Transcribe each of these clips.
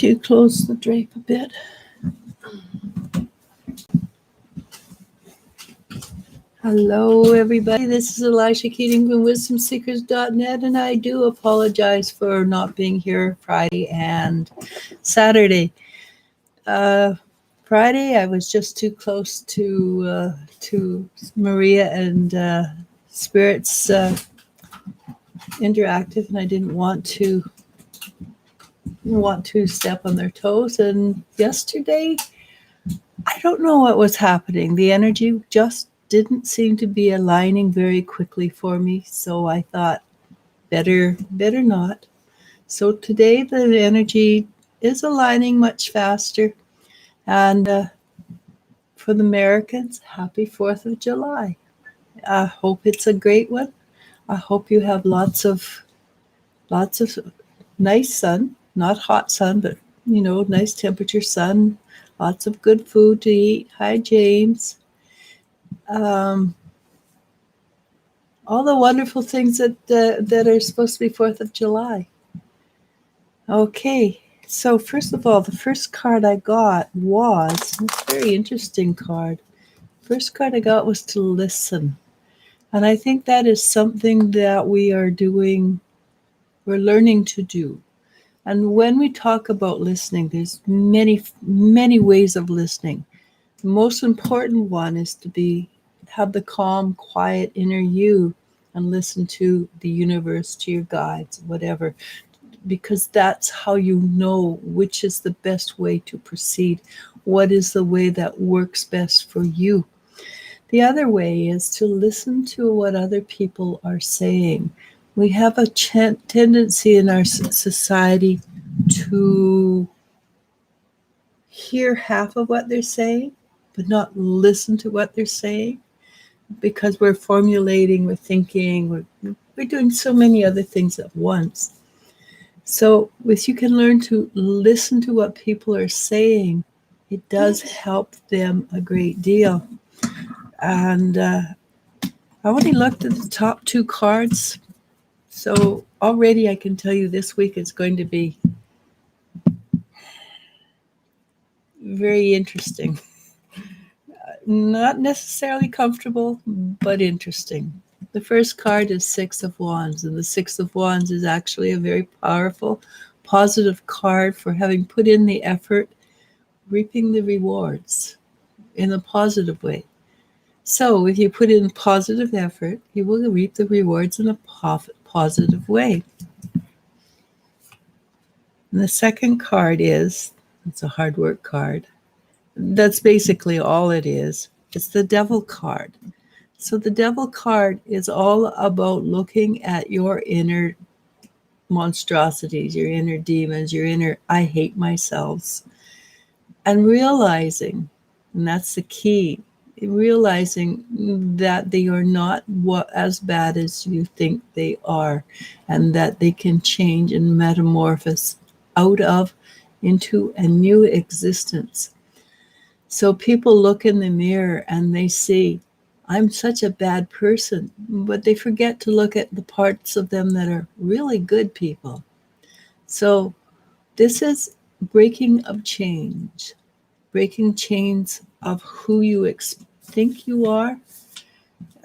to close the drape a bit. Hello, everybody. This is Elisha Keating from WisdomSeekers.net, and I do apologize for not being here Friday and Saturday. Friday, I was just too close to Maria and Spirit's Interactive, and I didn't want to step on their toes. And yesterday, I don't know what was happening. The energy just didn't seem to be aligning very quickly for me, so I thought better not. So today the energy is aligning much faster, and for the Americans, happy 4th of July. I hope it's a great one. I hope you have lots of nice sun, not hot sun, but nice temperature sun, lots of good food to eat. Hi, James. All the wonderful things that are supposed to be 4th of July. Okay, so first of all, the first card I got was, it's a very interesting card. First card I got was to listen. And I think that is something that we're learning to do. And when we talk about listening, there's many, many ways of listening. The most important one is to have the calm, quiet inner you and listen to the universe, to your guides, whatever, because that's how you know which is the best way to proceed, what is the way that works best for you. The other way is to listen to what other people are saying. We have a tendency in our society to hear half of what they're saying, but not listen to what they're saying, because we're formulating, we're thinking, we're doing so many other things at once. So if you can learn to listen to what people are saying, it does help them a great deal. And I only looked at the top 2 cards, so already I can tell you this week is going to be very interesting. Not necessarily comfortable, but interesting. The first card is 6 of Wands, and the 6 of Wands is actually a very powerful, positive card for having put in the effort, reaping the rewards in a positive way. So if you put in positive effort, you will reap the rewards in a positive way. And the second card it's a hard work card. That's basically all it is. It's the Devil card. So the Devil card is all about looking at your inner monstrosities, your inner demons, your inner I hate myself, and realizing, and that's the key, realizing that they are not as bad as you think they are, and that they can change and metamorphose out of into a new existence. So people look in the mirror and they see, I'm such a bad person, but they forget to look at the parts of them that are really good people. So this is breaking chains of who you think you are.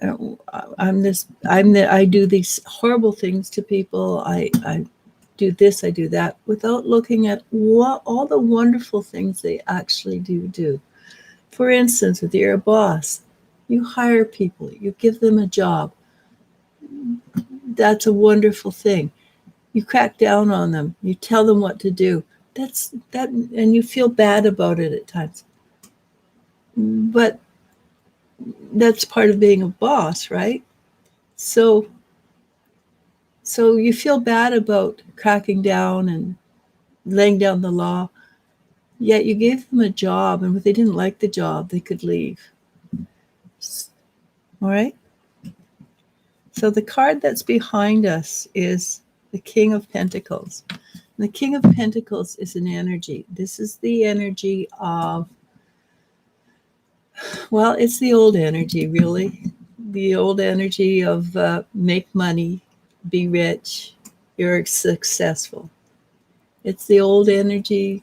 I do these horrible things to people. I do this, I do that, without looking at all the wonderful things they actually do. For instance, if you're a boss, you hire people, you give them a job. That's a wonderful thing. You crack down on them, you tell them what to do. And you feel bad about it at times. But that's part of being a boss, right? So you feel bad about cracking down and laying down the law, yet you gave them a job, and if they didn't like the job, they could leave. All right? So the card that's behind us is the King of Pentacles. The King of Pentacles is an energy. This is the energy of, well, it's the old energy, really. The old energy of make money, be rich, you're successful. It's the old energy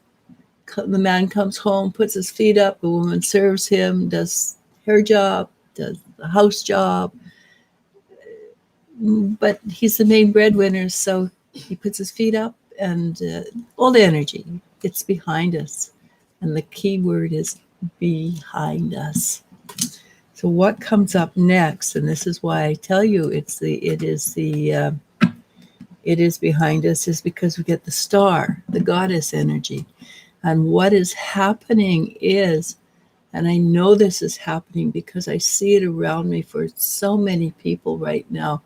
The man comes home, puts his feet up, the woman serves him, does her job, does the house job, but he's the main breadwinner, so he puts his feet up, and old energy, it's behind us. And the key word is behind us. So what comes up next, and this is why I tell you it is behind us, is because we get the star, the goddess energy. And what is happening is, and I know this is happening because I see it around me for so many people right now,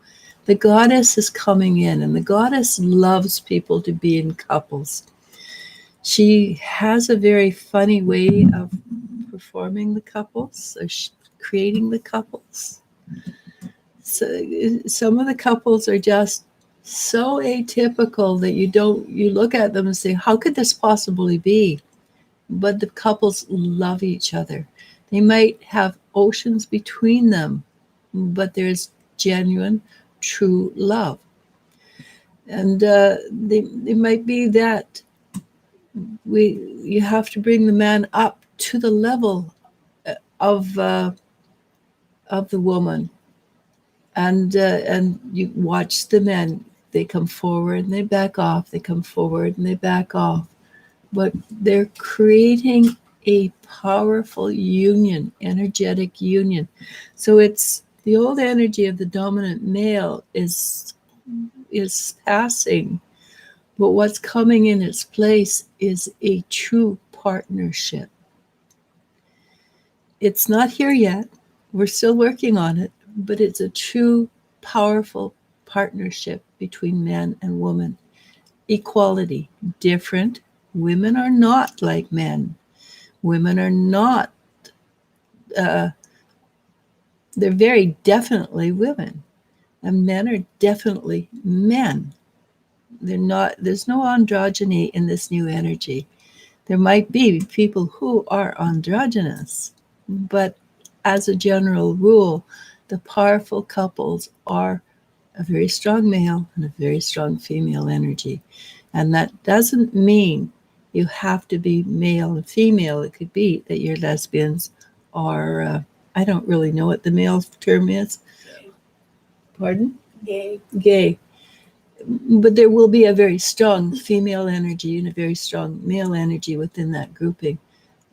the goddess is coming in, and the goddess loves people to be in couples. She has a very funny way of performing the couples, or creating the couples. So some of the couples are just so atypical that you look at them and say, how could this possibly be? But the couples love each other. They might have oceans between them, but there's genuine, true love. And they might be that you have to bring the man up to the level of the woman, and you watch the men. They come forward and they back off. They come forward and they back off. But they're creating a powerful union, energetic union. So it's the old energy of the dominant male is passing, but what's coming in its place is a true partnership. It's not here yet. We're still working on it, but it's a true, powerful partnership between man and woman. Equality, different. Women are not like men. Women are not, they're very definitely women. And men are definitely men. There's no androgyny in this new energy. There might be people who are androgynous, but as a general rule, the powerful couples are a very strong male and a very strong female energy. And that doesn't mean you have to be male and female. It could be that you're lesbians, or I don't really know what the male term is. Pardon? Gay. But there will be a very strong female energy and a very strong male energy within that grouping.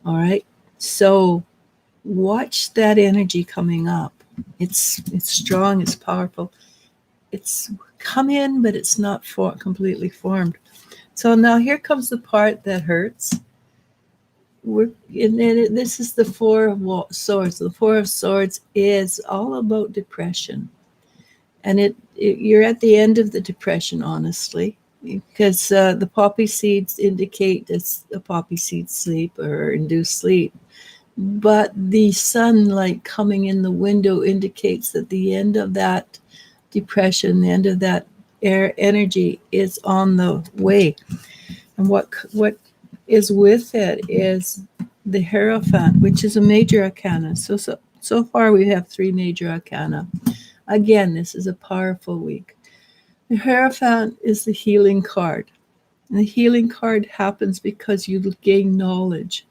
All right? So watch that energy coming up. It's strong, it's powerful. It's come in, but it's not completely formed. So now here comes the part that hurts. This is the Four of Swords. The Four of Swords is all about depression. And you're at the end of the depression, honestly, because the poppy seeds indicate it's a poppy seed sleep or induced sleep. But the sunlight coming in the window indicates that the end of that depression, the end of that air energy is on the way. And what is with it is the Hierophant, which is a major arcana. So far we have 3 major arcana. Again, this is a powerful week. The Hierophant is the healing card. And the healing card happens because you gain knowledge.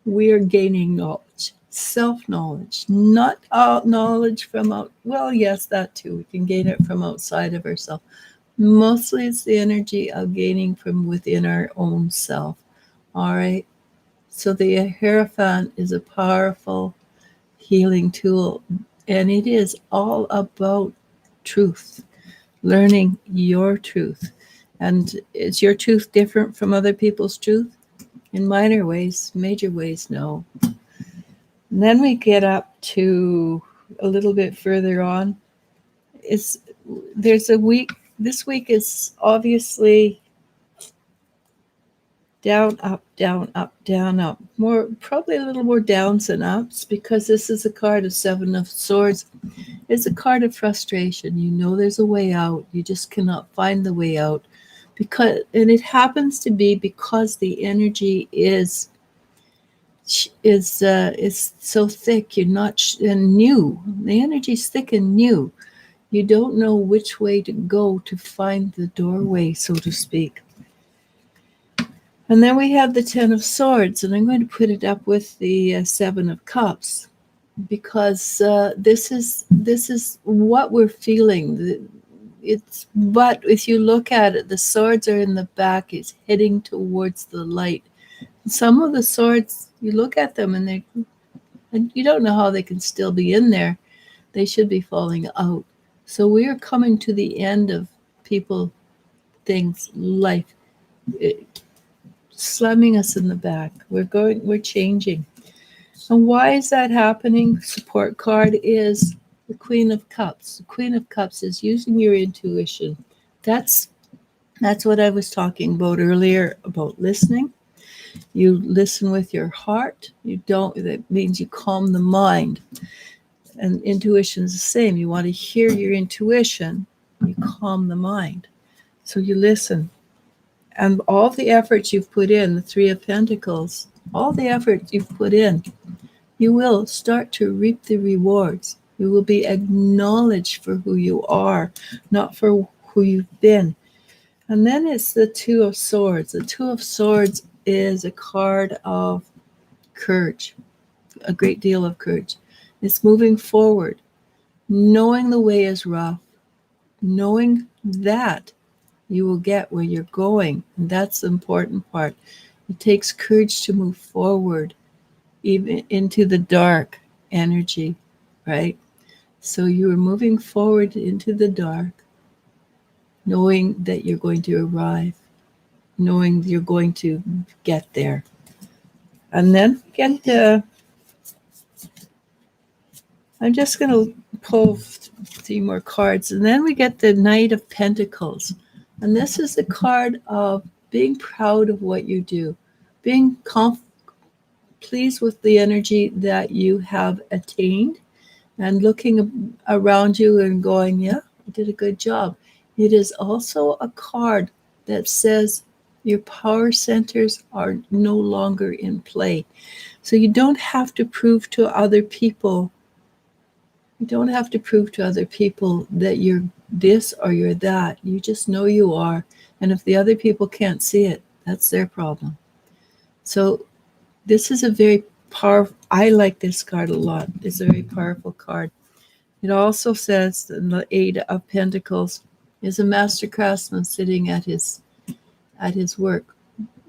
We are gaining knowledge, self-knowledge, not knowledge from out. Well, yes, that too. We can gain it from outside of ourselves. Mostly it's the energy of gaining from within our own self. All right. So the Hierophant is a powerful healing tool. And it is all about truth, learning your truth. And is your truth different from other people's truth? In minor ways, major ways, no. And then we get up to a little bit further on. There's a week. This week is obviously down, up, down, up, down, up. Probably a little more downs than ups, because this is a card of 7 of Swords. It's a card of frustration. You know there's a way out. You just cannot find the way out. And it happens to be because the energy is so thick. You're not and new. The energy's thick and new. You don't know which way to go to find the doorway, so to speak. And then we have the Ten of Swords, and I'm going to put it up with the Seven of Cups, because this is what we're feeling. But if you look at it, the swords are in the back. It's heading towards the light. Some of the swords, you look at them and you don't know how they can still be in there. They should be falling out. So we are coming to the end of people, things, life, slamming us in the back. We're changing. And why is that happening? Support card is the Queen of Cups. The Queen of Cups is using your intuition. That's what I was talking about earlier, about listening. You listen with your heart. That means you calm the mind. And intuition is the same. You want to hear your intuition, you calm the mind. So you listen. And all the efforts you've put in, the Three of Pentacles, all the effort you've put in, you will start to reap the rewards. You will be acknowledged for who you are, not for who you've been. And then it's the Two of Swords. The Two of Swords is a card of courage, a great deal of courage. It's moving forward, knowing the way is rough, knowing that you will get where you're going. And that's the important part. It takes courage to move forward, even into the dark energy, right? So you are moving forward into the dark, knowing that you're going to arrive, knowing you're going to get there. And then again, I'm just going to pull 3 more cards. And then we get the Knight of Pentacles. And this is the card of being proud of what you do, being pleased with the energy that you have attained, and looking around you and going, yeah, you did a good job. It is also a card that says your power centers are no longer in play. So you don't have to prove to other people. You don't have to prove to other people that you're this or you're that. You just know you are. And if the other people can't see it, that's their problem. So this is a very powerful, I like this card a lot. It's a very powerful card. It also says in the Eight of Pentacles is a master craftsman sitting at his work.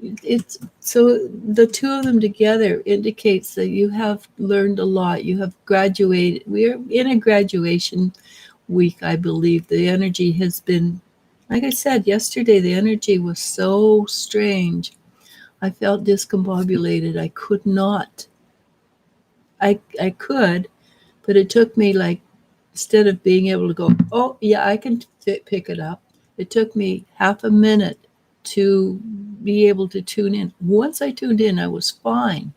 It's so the two of them together indicates that you have learned a lot. You have graduated. We're in a graduation week, I believe. The energy has been, like I said yesterday, the energy was so strange. I felt discombobulated. I could not. I could, but it took me, like, instead of being able to go, oh yeah, I can pick it up. It took me half a minute to be able to tune in. Once I tuned in, I was fine,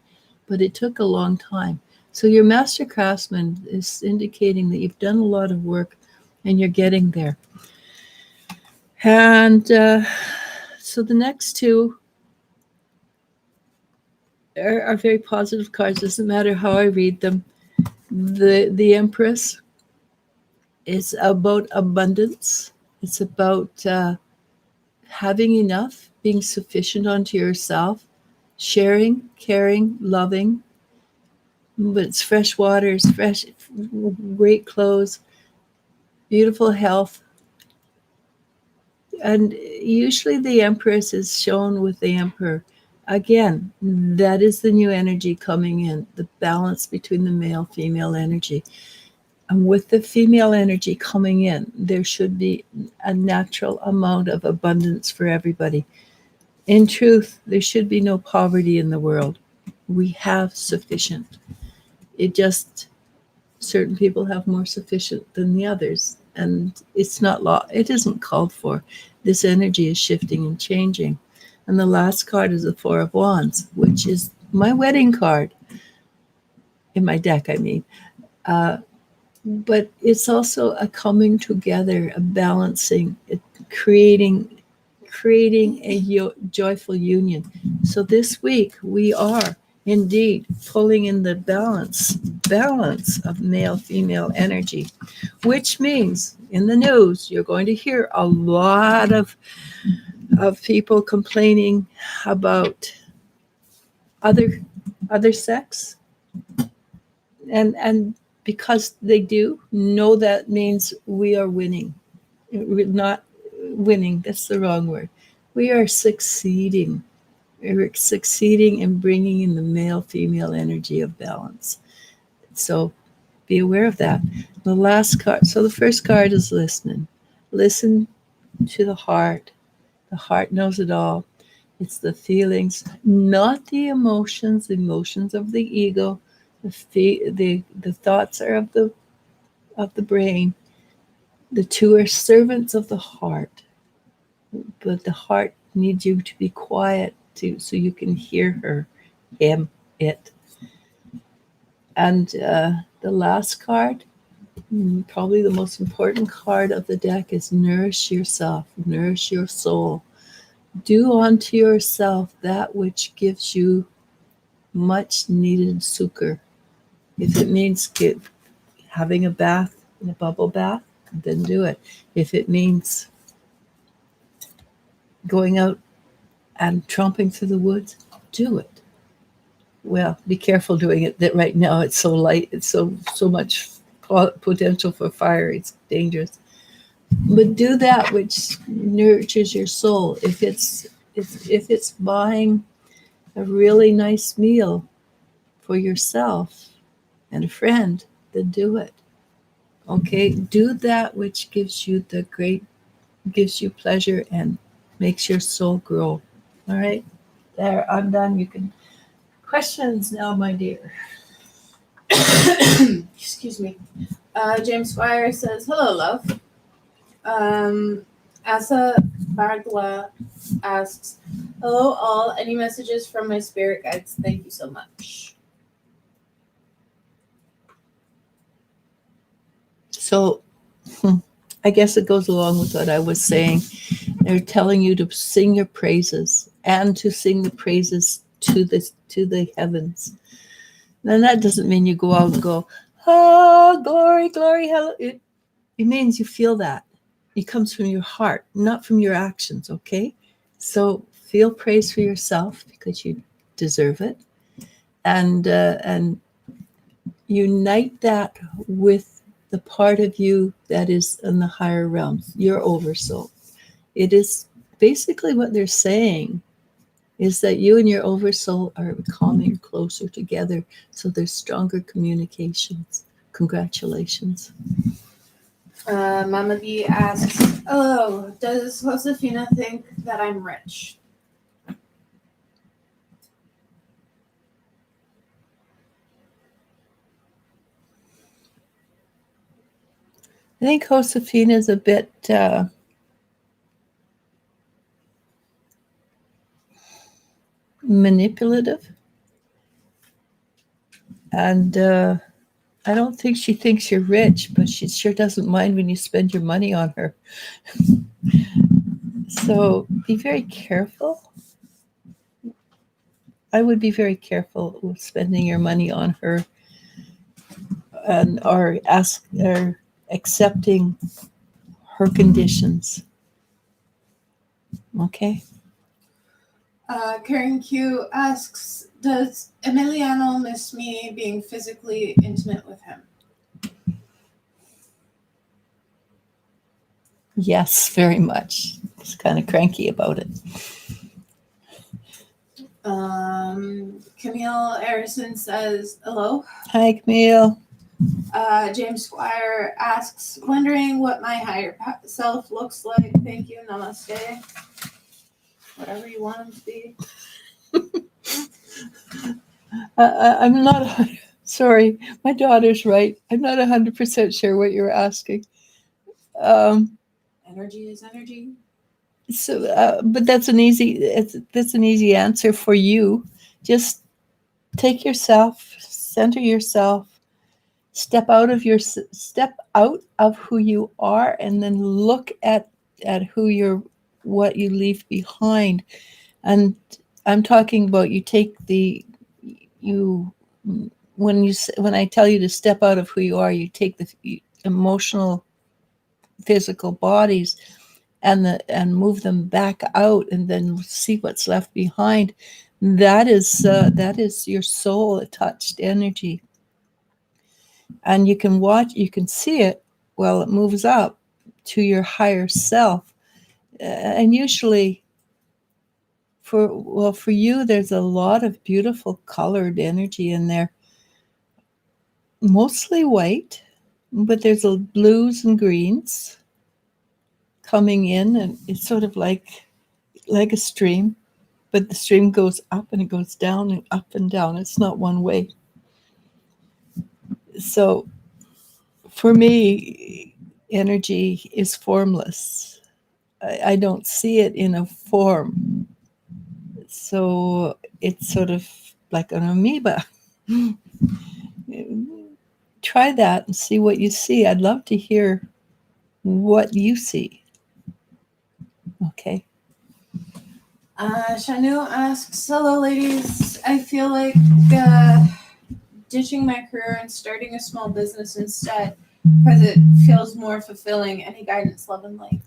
but it took a long time. So your master craftsman is indicating that you've done a lot of work and you're getting there. And so the next two are very positive cards. Doesn't matter how I read them. The Empress is about abundance. It's about having enough, being sufficient unto yourself, sharing, caring, loving. But it's fresh waters, fresh, great clothes, beautiful health. And usually the Empress is shown with the Emperor. Again, that is the new energy coming in, the balance between the male-female energy. And with the female energy coming in, there should be a natural amount of abundance for everybody. In truth, there should be no poverty in the world. We have sufficient. It just, certain people have more sufficient than the others. And it's not law. It isn't called for. This energy is shifting and changing. And the last card is the Four of Wands, which is my wedding card. In my deck, I mean. But it's also a coming together, a balancing, creating a joyful union. So this week we are indeed pulling in the balance of male-female energy, which means in the news you're going to hear a lot of of people complaining about other sex, and because they do, know that means we are winning. We're not winning, that's the wrong word. We are succeeding. We're succeeding in bringing in the male female energy of balance. So be aware of that. The last card, so the first card is listening. Listen to the heart. The heart knows it all. It's the feelings, not the emotions. The emotions of the ego. The thoughts are of the brain. The two are servants of the heart, but the heart needs you to be quiet too, so you can hear her, him, it. And the last card, probably the most important card of the deck, is nourish yourself, nourish your soul. Do unto yourself that which gives you much needed sukkar. If it means having a bath in a bubble bath, then do it. If it means going out and tromping through the woods, do it. Well, be careful doing it. That right now it's so light, it's so much potential for fire. It's dangerous. But do that which nurtures your soul. If it's buying a really nice meal for yourself and a friend, then do it. Okay, do that which gives you pleasure and makes your soul grow. All right, there, I'm done. You can questions now, my dear. Excuse me. James Squire says, "Hello, love." Asa Bardwa asks, "Hello, all. Any messages from my spirit guides? Thank you so much." So, I guess it goes along with what I was saying. They're telling you to sing your praises and to sing the praises to the heavens. And that doesn't mean you go out and go, oh, glory, glory, hello. It means you feel that. It comes from your heart, not from your actions, okay? So feel praise for yourself because you deserve it. And unite that with the part of you that is in the higher realms, your oversoul. It is basically what they're saying is that you and your oversoul are coming closer together, so there's stronger communications. Congratulations. Mama D asks, "Hello, does Josefina think that I'm rich?" I think Josefina is a bit manipulative, and I don't think she thinks you're rich, but she sure doesn't mind when you spend your money on her. So be very careful. I would be very careful with spending your money on her, and or accepting her conditions. Okay. Karen Q asks, "Does Emiliano miss me being physically intimate with him?" Yes, very much. He's kind of cranky about it. Camille Harrison says, "Hello." Hi, Camille. James Squire asks, "Wondering what my higher self looks like. Thank you. Namaste." Whatever you want him to be. I'm not, sorry, my daughter's right. I'm not 100% sure what you're asking. Energy is energy. So, but that's an easy answer for you. Just take yourself, center yourself, step out of who you are, and then look at what you leave behind. And I'm talking about when I tell you to step out of who you are, you take the emotional, physical bodies and move them back out and then see what's left behind. That is your soul touched energy. And you can see it while it moves up to your higher self. And usually for you, there's a lot of beautiful colored energy in there, mostly white, but there's blues and greens coming in, and it's sort of like a stream, but the stream goes up and it goes down and up and down. It's not one way. So for me, energy is formless. I don't see it in a form. So it's sort of like an amoeba. Try that and see what you see. I'd love to hear what you see. Okay. Shanu asks, hello ladies, I feel like ditching my career and starting a small business instead because it feels more fulfilling. Any guidance, love and light?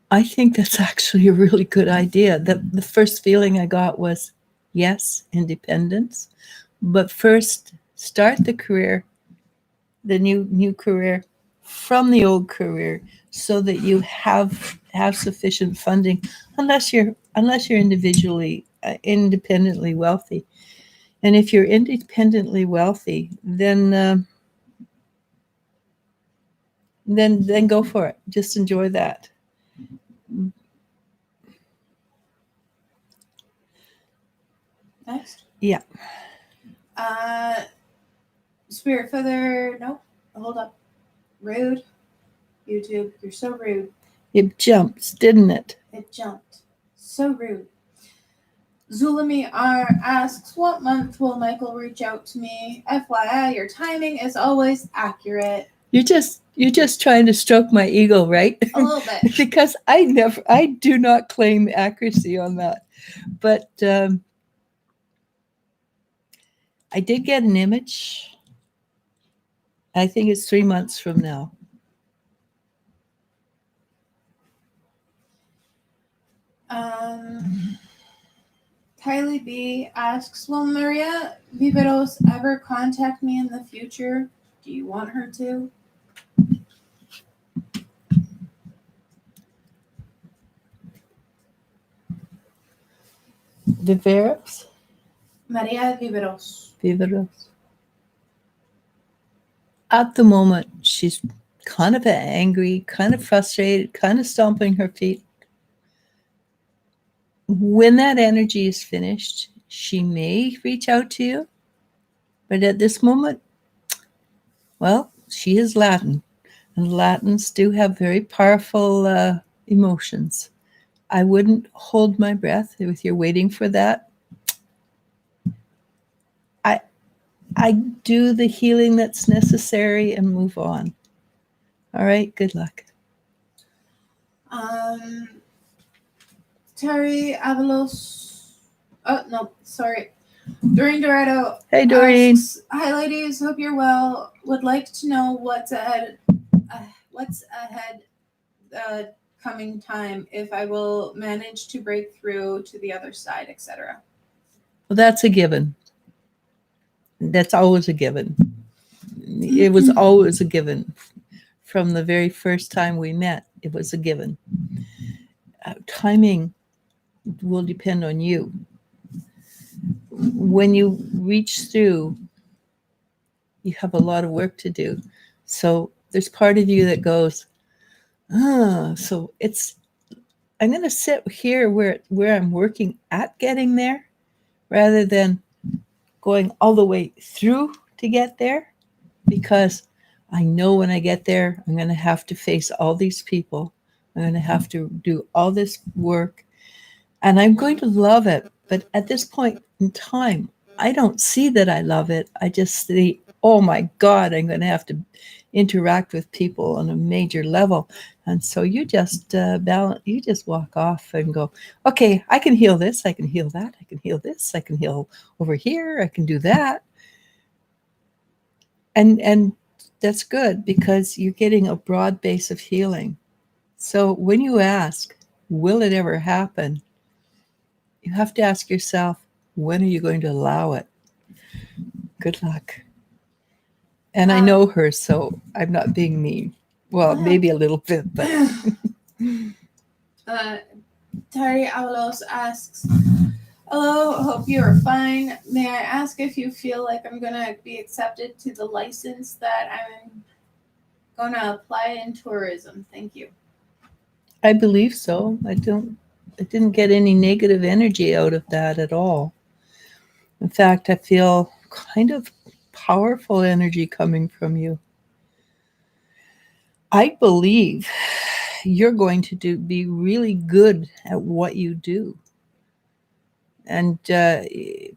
I think that's actually a really good idea. The first feeling I got was, yes, independence. But first, start the career, the new career, from the old career, so that you have sufficient funding, unless you're independently wealthy. And if you're independently wealthy, then go for it. Just enjoy that. Next. Yeah. Spirit Feather, nope. Hold up. Rude. YouTube, you're so rude. It jumps, didn't it? It jumped. So rude. Zulami R asks, what month will Michael reach out to me? FYI, your timing is always accurate. You're just trying to stroke my ego, right? A little bit. Because I do not claim accuracy on that. But I did get an image. I think it's 3 months from now. Kylie B asks, will Maria Viveros ever contact me in the future? Do you want her to? Viveros? Maria Viveros. Viveros. At the moment, she's kind of angry, kind of frustrated, kind of stomping her feet. When that energy is finished, she may reach out to you. But at this moment, well, she is Latin. And Latins do have very powerful emotions. I wouldn't hold my breath if you're waiting for that. I do the healing that's necessary and move on. All right, good luck. Terry Avalos. Oh, no, sorry. Doreen Dorado. Hey, Doreen. Asks, hi, ladies. Hope you're well. Would like to know what's ahead coming time, if I will manage to break through to the other side, etc. Well, that's a given. That's always a given. It was always a given. From the very first time we met, it was a given. Timing will depend on you. When you reach through, you have a lot of work to do. So there's part of you that goes, so I'm going to sit here where I'm working at getting there, rather than going all the way through to get there, because I know when I get there, I'm going to have to face all these people. I'm going to have to do all this work, and I'm going to love it. But at this point in time, I don't see that I love it. I just see, oh my God, I'm going to have to interact with people on a major level. And so you just you just walk off and go, okay, I can heal this, I can heal that, I can heal this, I can heal over here, I can do that. And that's good, because you're getting a broad base of healing. So when you ask, will it ever happen? You have to ask yourself, when are you going to allow it? Good luck. And I know her, so I'm not being mean. Well, maybe a little bit, but. Terry Avalos asks, hello, hope you are fine. May I ask if you feel like I'm going to be accepted to the license that I'm going to apply in tourism? Thank you. I believe so. I didn't get any negative energy out of that at all. In fact, I feel kind of powerful energy coming from you. I believe you're going to be really good at what you do. And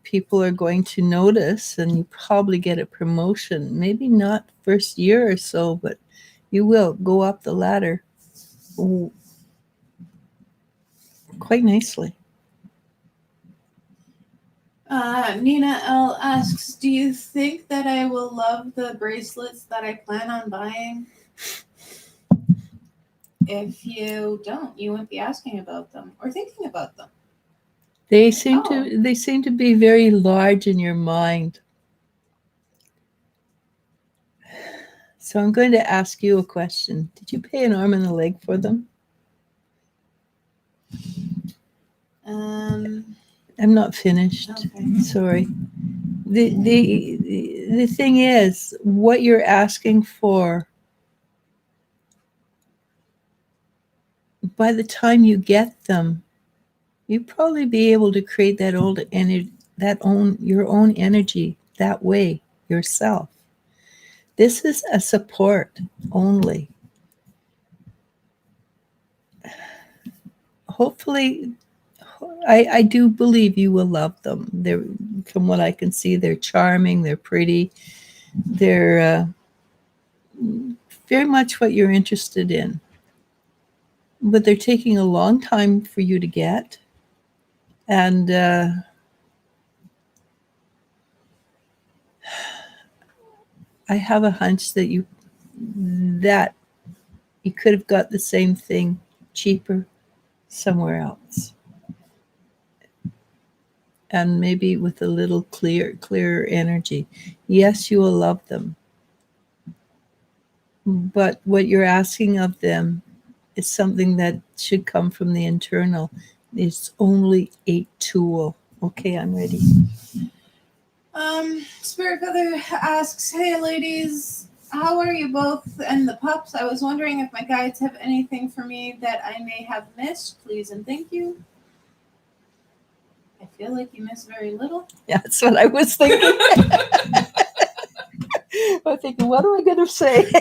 people are going to notice, and you probably get a promotion. Maybe not first year or so, but you will go up the ladder quite nicely. Nina L asks, do you think that I will love the bracelets that I plan on buying? If you don't, you won't be asking about them or thinking about them. They seem to be very large in your mind. So I'm going to ask you a question. Did you pay an arm and a leg for them? I'm not finished. Okay. Sorry. The thing is, what you're asking for, by the time you get them, you'll probably be able to create your own energy that way yourself. This is a support only. Hopefully, I do believe you will love them. They're, from what I can see, they're charming, they're pretty, they're very much what you're interested in. But they're taking a long time for you to get. And I have a hunch that you could have got the same thing cheaper somewhere else. And maybe with a little clearer energy. Yes, you will love them. But what you're asking of them is something that should come from the internal. It's only a tool. Okay, I'm ready. Spirit Feather asks, hey ladies, how are you both and the pups? I was wondering if my guides have anything for me that I may have missed. Please and thank you. I feel like you miss very little. Yeah, that's what I was thinking. I'm thinking, what am I going to say?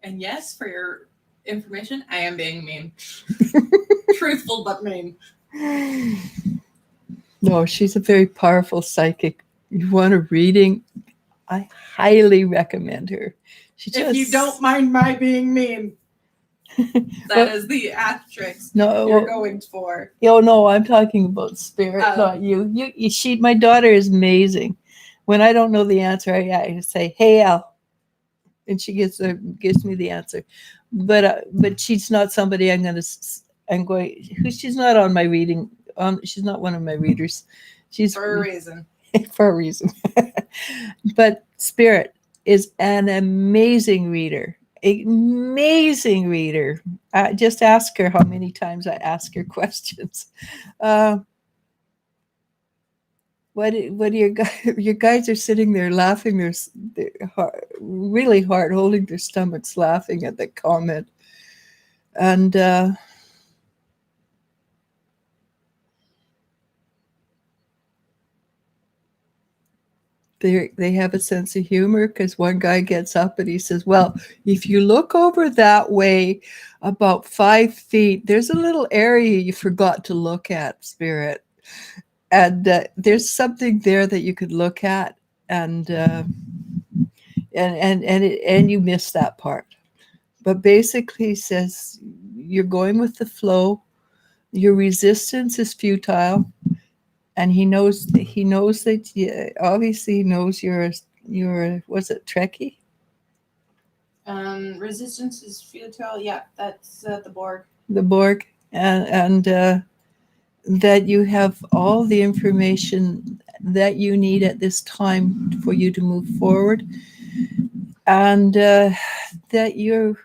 And yes, for your information, I am being mean. Truthful, but mean. No, she's a very powerful psychic. You want a reading? I highly recommend her. If you don't mind my being mean. That is the asterisk you're going for. No, I'm talking about spirit, not you. My daughter is amazing. When I don't know the answer, I say, "Hey, Al," and she gives me the answer. But she's not somebody she's not on my reading. She's not one of my readers. She's for a reason. For a reason. But Spirit is an amazing reader. Amazing reader. Just ask her how many times I ask her questions. What your guys are sitting there laughing, they're really hard, holding their stomachs, laughing at the comment. And they have a sense of humor, because one guy gets up and he says, well, if you look over that way about 5 feet, there's a little area you forgot to look at, Spirit. And there's something there that you could look at, and you missed that part. But basically, he says you're going with the flow. Your resistance is futile, and he knows that. Obviously, he knows you're was it Trekkie? Resistance is futile. Yeah, that's the Borg. The Borg, and that you have all the information that you need at this time for you to move forward, and that you're,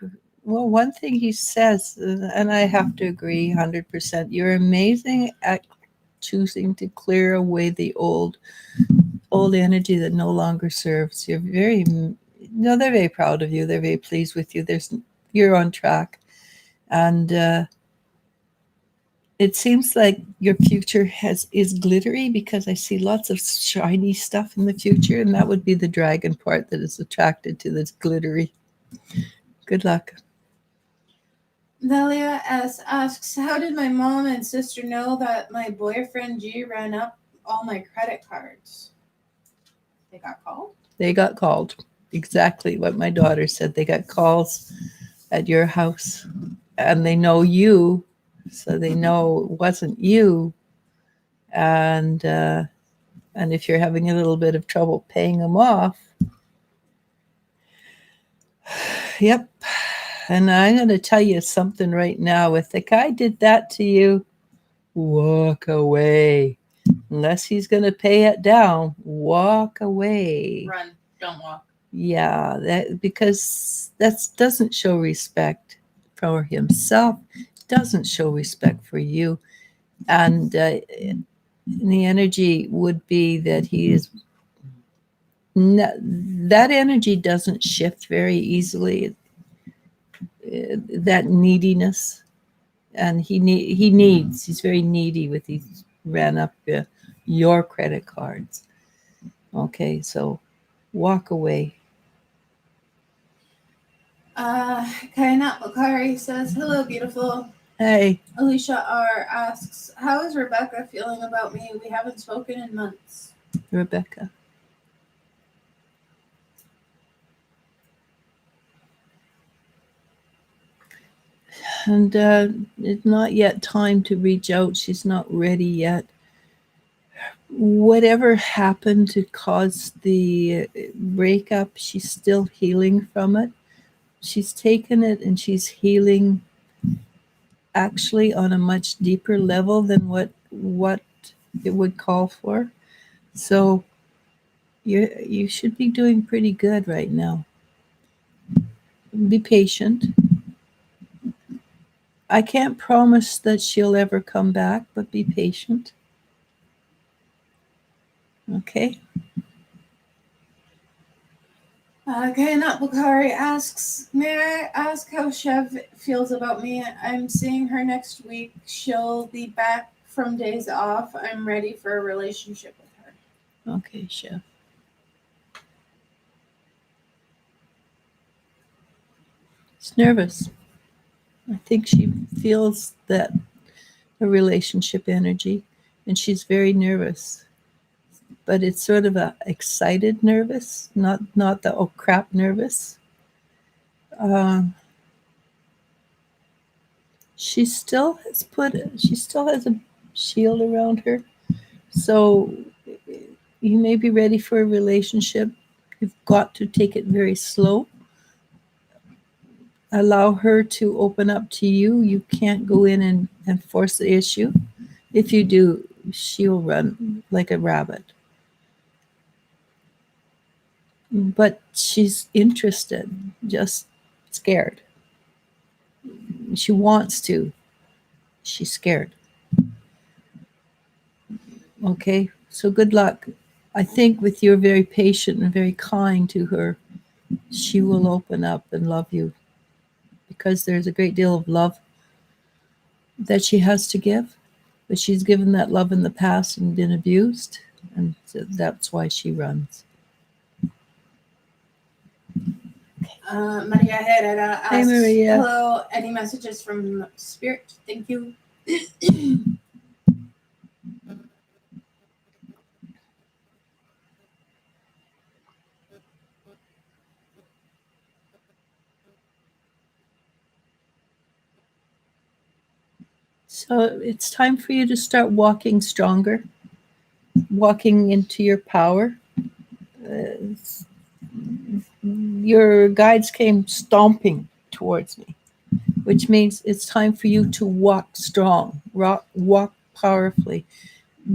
well, one thing he says, and I have to agree 100%, you're amazing at choosing to clear away the old energy that no longer serves. You're very, no, they're very proud of you. They're very pleased with you. You're on track. And it seems like your future is glittery, because I see lots of shiny stuff in the future, and that would be the dragon part that is attracted to this glittery. Good luck. Delia S. asks, how did my mom and sister know that my boyfriend G ran up all my credit cards? They got called? They got called. Exactly what my daughter said. They got calls at your house, and they know you, so they know it wasn't you. And if you're having a little bit of trouble paying them off, yep. And I'm going to tell you something right now. If the guy did that to you, walk away. Unless he's going to pay it down, walk away. Run, don't walk. Yeah, because that doesn't show respect for himself, doesn't show respect for you. And the energy would be that he is, that energy doesn't shift very easily, that neediness. And he's very needy with these, ran up your credit cards. Okay, so walk away. Kainat Bakari says, hello, beautiful. Hey. Alicia R. asks, how is Rebecca feeling about me? We haven't spoken in months. Rebecca. And it's not yet time to reach out. She's not ready yet. Whatever happened to cause the breakup, she's still healing from it. She's taken it and she's healing actually on a much deeper level than what it would call for. So you should be doing pretty good right now. Be patient. I can't promise that she'll ever come back, but be patient. Okay. Kainat Bakari asks, may I ask how Chev feels about me? I'm seeing her next week. She'll be back from days off. I'm ready for a relationship with her. Okay, Chev. She's nervous. I think she feels that a relationship energy, and she's very nervous. But it's sort of a excited nervous, not the oh crap nervous. She still has a shield around her, so you may be ready for a relationship. You've got to take it very slow. Allow her to open up to you. You can't go in and force the issue. If you do, she'll run like a rabbit. But she's interested, just scared. She wants to. She's scared. Okay, so good luck. I think with you're very patient and very kind to her, she will open up and love you, because there's a great deal of love that she has to give, but she's given that love in the past and been abused, and so that's why she runs. Maria Herrera asks, Hey, Maria. hello, any messages from Spirit? Thank you. So it's time for you to start walking stronger, walking into your power. your guides came stomping towards me, which means it's time for you to walk strong, walk powerfully.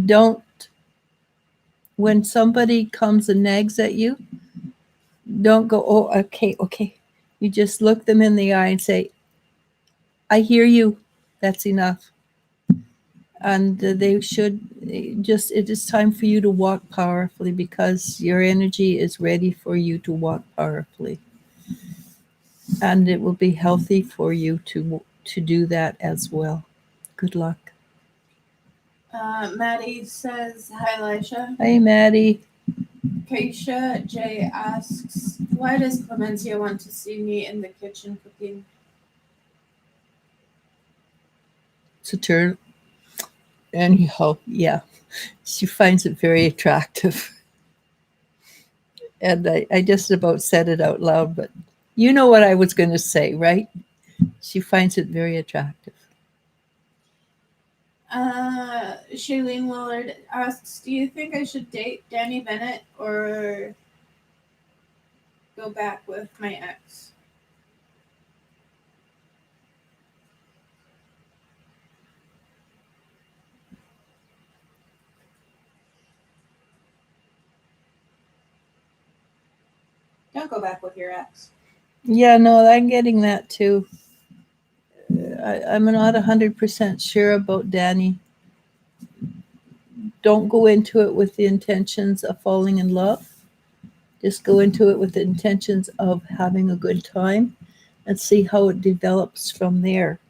Don't, when somebody comes and nags at you, don't go, oh, okay. You just look them in the eye and say, I hear you. That's enough. And they should just, it is time for you to walk powerfully because your energy is ready for you to walk powerfully. And it will be healthy for you to do that as well. Good luck. Maddie says, hi, Elisha. Hey, Maddie. Keisha J asks, why does Clemencia want to see me in the kitchen cooking? It's a turn. Anyhow, yeah, she finds it very attractive. And I just about said it out loud, but you know what I was going to say, right? She finds it very attractive. Shailene Willard asks, do you think I should date Danny Bennett or go back with my ex? Don't go back with your ex. Yeah, no, I'm getting that too. I'm not 100% sure about Danny. Don't go into it with the intentions of falling in love. Just go into it with the intentions of having a good time and see how it develops from there.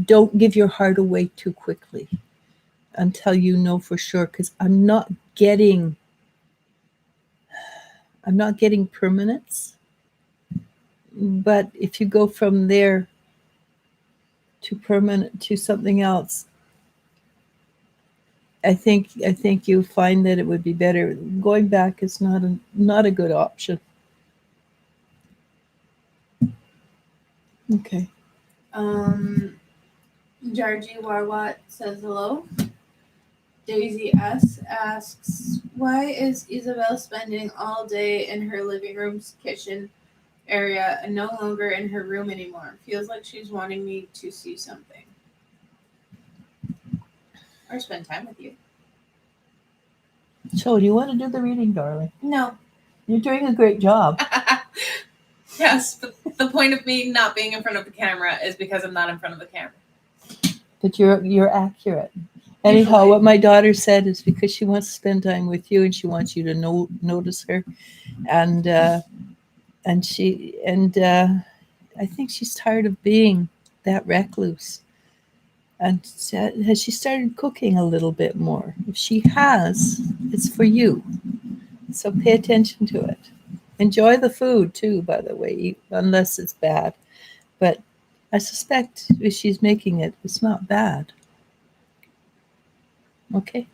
Don't give your heart away too quickly until you know for sure, because I'm not getting permanence. But if you go from there to permanent to something else, I think you find that it would be better. Going back is not a good option. Okay. Georgie Warwat says hello. Daisy S asks, why is Isabel spending all day in her living room's kitchen area and no longer in her room anymore? Feels like she's wanting me to see something. Or spend time with you. So, do you want to do the reading, darling? No. You're doing a great job. Yes, but the point of me not being in front of the camera is because I'm not in front of the camera. But you're accurate. Anyhow, Usually. what my daughter said is because she wants to spend time with you and she wants you to notice her, and I think she's tired of being that recluse. And has she started cooking a little bit more? If she has, it's for you. So pay attention to it. Enjoy the food too, by the way, unless it's bad. But I suspect if she's making it, it's not bad. Okay.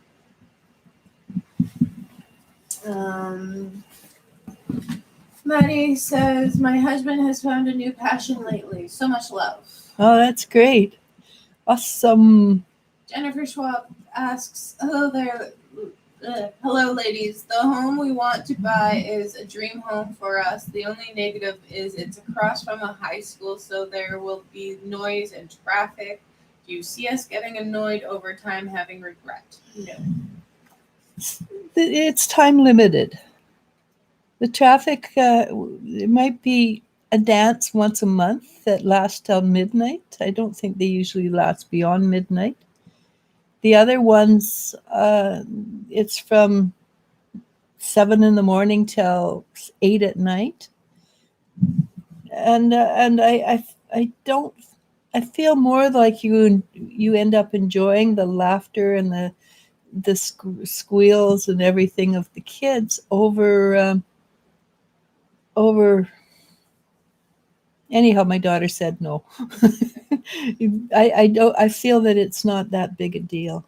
Maddie says, my husband has found a new passion lately. So much love. Oh, that's great. Awesome. Jennifer Schwab asks, hello there. Hello, ladies. The home we want to buy is a dream home for us. The only negative is it's across from a high school, so there will be noise and traffic. Do you see us getting annoyed over time, having regret? No. It's time limited. The traffic, it might be a dance once a month that lasts till midnight. I don't think they usually last beyond midnight. The other ones, it's from 7 in the morning till 8 at night. And I don't. I feel more like you end up enjoying the laughter and the squeals and everything of the kids over. Anyhow, my daughter said no. I feel that it's not that big a deal.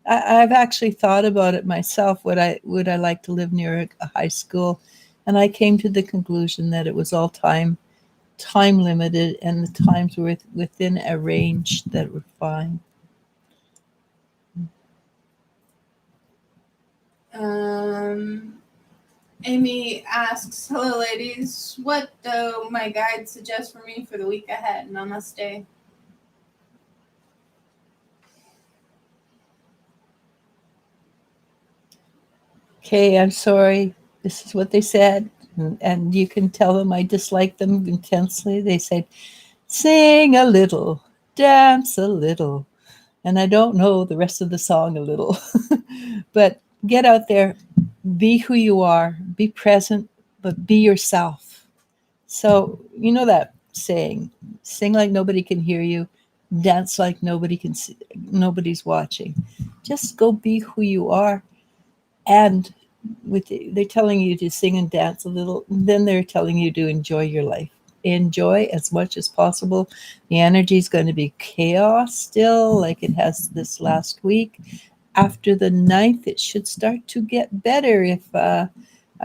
I've actually thought about it myself. Would I like to live near a high school? And I came to the conclusion that it was all time limited, and the times were within a range that were fine. Amy asks, hello ladies, what do my guides suggest for me for the week ahead? Namaste. Okay, I'm sorry. This is what they said. And you can tell them I dislike them intensely. They said, sing a little, dance a little. And I don't know the rest of the song a little. But get out there, be who you are, be present, but be yourself. So, you know that saying, sing like nobody can hear you, dance like nobody can see, nobody's watching. Just go be who you are. And they're telling you to sing and dance a little, and then they're telling you to enjoy your life. Enjoy as much as possible. The energy is going to be chaos still, like it has this last week. After the 9th, it should start to get better if I'm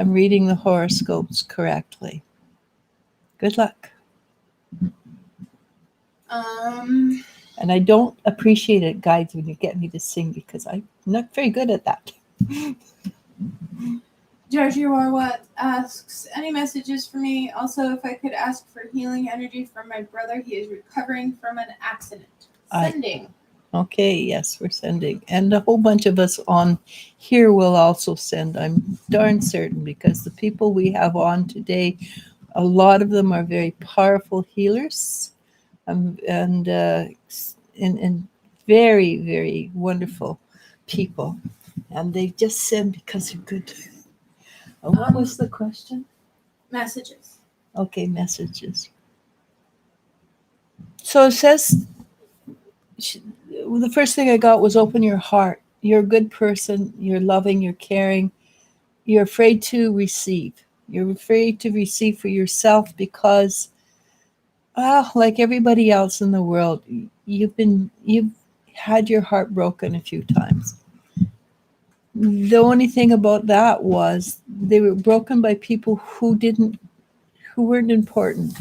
reading the horoscopes correctly. Good luck. And I don't appreciate it, guides, when you get me to sing, because I'm not very good at that. Georgie Warwatt asks, any messages for me? Also, if I could ask for healing energy from my brother. He is recovering from an accident. Sending. Okay, yes, we're sending. And a whole bunch of us on here will also send. I'm darn certain, because the people we have on today, a lot of them are very powerful healers and very, very wonderful people. And they just send because they're good. What was the question? Messages. Okay, messages. So it says, the first thing I got was open your heart. You're a good person. You're loving. You're caring. You're afraid to receive. You're afraid to receive for yourself because, like everybody else in the world, you've had your heart broken a few times. The only thing about that was they were broken by people who weren't important.